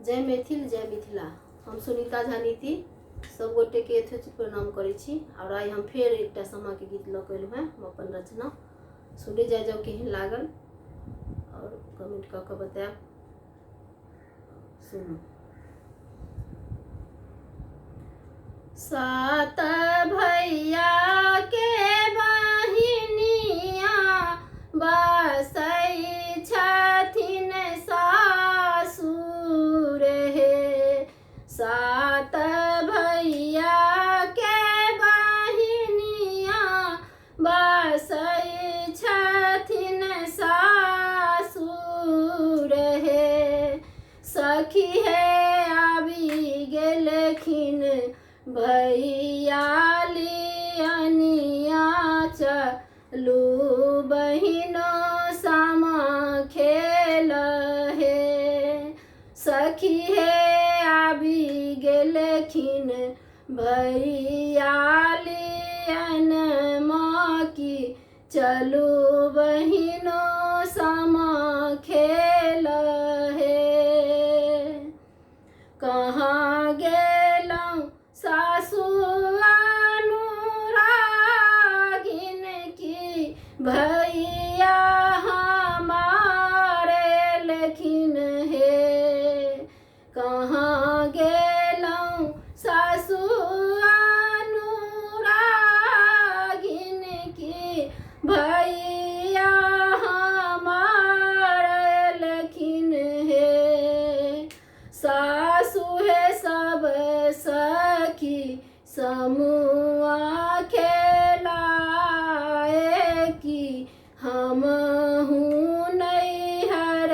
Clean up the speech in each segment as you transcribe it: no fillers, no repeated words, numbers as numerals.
जय मैथिल जय मिथिला। हम सुनीता झा नीति सब गोटे के यथोचित प्रणाम करै छी। और आई हम फेर एकटा सामा के गीत लऽ के एलहुँ हैं। हम अपन रचना सुनै जाओ केहन लागल और कमेंट कऽ के बतायब। सुनू। सात भैया के बहिनिया बसै छथिन सासुर हे। सात भैया के बहिनिया बसै छथिन सासुर हे। सखी हे आबि गेलखिन भैया लियनिया चलू बहिनो सामा खेल हे। सखी हे आबि गेलखिन भैया लियन माकी चलू बहिनो सामा खेल हे। कहाँ गेलौं सासु अनुरागिन की भैया हमारे लेखिन हे। कहाँ गेलौं सासु अनुरागिन की भैया हमारे लेखिन हे। सासु है सब सखी समुआ खेलाए की हम हूँ नैहर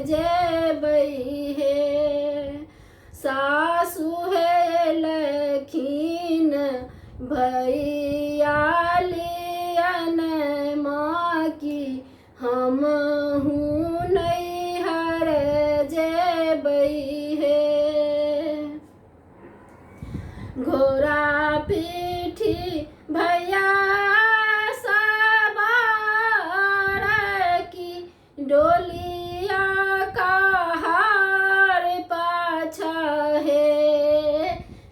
जेबै हे। सासु है लखीन भैया लियन माँ की हम हूँ नैहर जेबै हे। घोड़ा पीठी भैया सवार की डोलिया कहार पाछा है।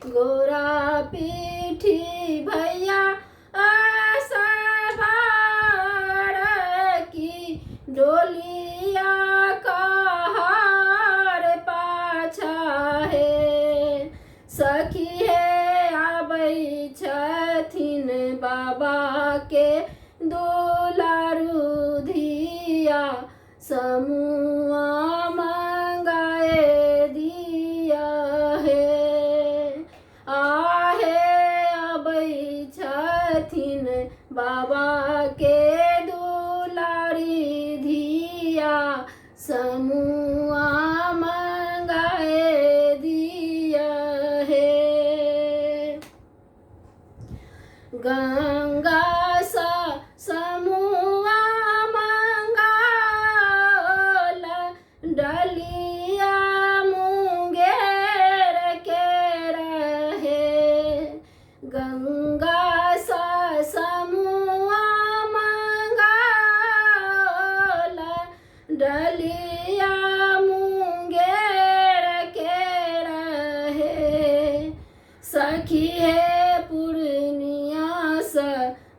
घोड़ा पीठी भैया सवार की डोलिया कहार पाछा है। सखी है आबै छथिन बाबा के दुलारू धिया समुआ मंगाए दिया है। आहे आबै छथिन बाबा के दुलारी धिया समुआ मंगाए दिया है। गंगा सा समुआ मंगाल डलिया मुंगेर के रहे। गंगा सा समुआ मंगाल डलिया मुंगेर के रहे। सखी है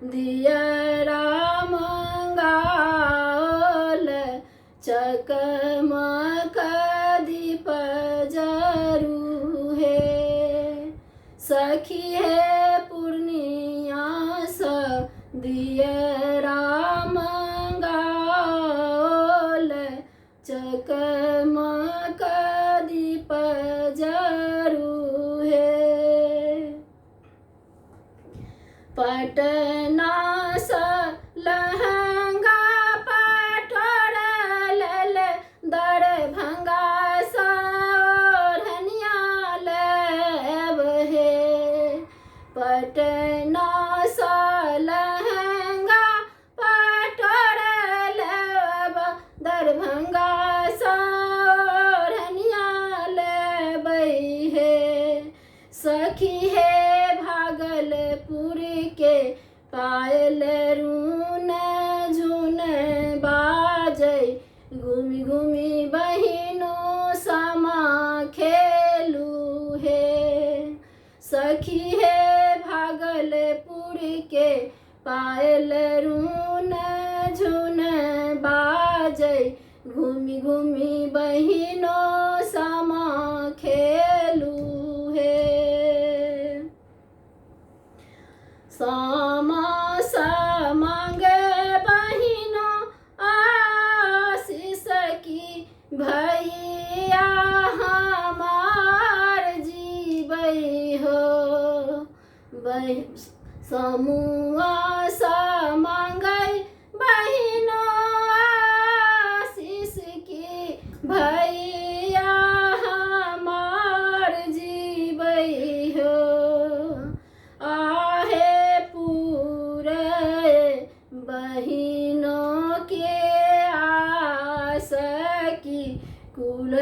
दियरा मंगाल चकमक दीप जरू है। सखी है पूर्णिया सा दियरा मंगाल चकमक दीप जरू है। पटना सा लहंगा पटोरल दरभंगा सा ओढ़निया लेब हे। पटना सा लहंगा पटोरल दरभंगा सा ओढ़निया लेबै हे। सखी है भागलपुर के पायल रून झुन बाजै घूमी घूमी बहिनो सामा खे के पायल रून झुन बाजै घूमी घूमी बहिनो समा खेलू हे समा मांगे बहिनो आशीष की भैया हमार जीबै हो समूह सा मांगै बहिनो आशीष की भैया हमार जीबै हो आहे पूरे बहिनों के आस की कुल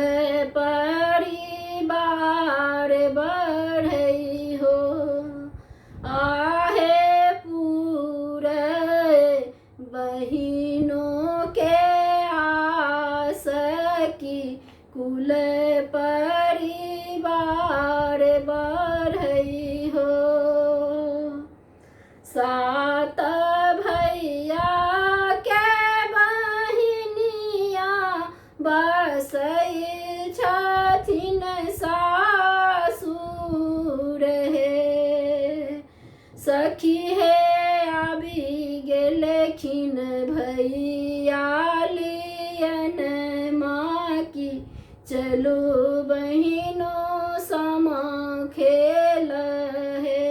परिवार बढ़ई हो आहे पूरे बहिनों के आस की कुल परिवार बढ़ई हो सात भैया के बहिनिया बसई छथिन सासुर हे सखी हे आबि गेलखिन भैया लियन माँ की चलो बहिनों समा खेल हे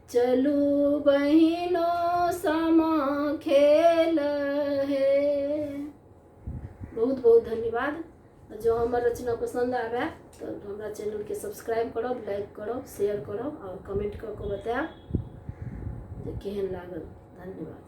चलू बहिनों समा खेल है। बहुत बहुत धन्यवाद। जो हमार रचना पसंद आवे तो हमारा चैनल के सब्सक्राइब करो, लाइक करो, शेयर करो और कमेंट करके बताओ जे केहन लागल। धन्यवाद।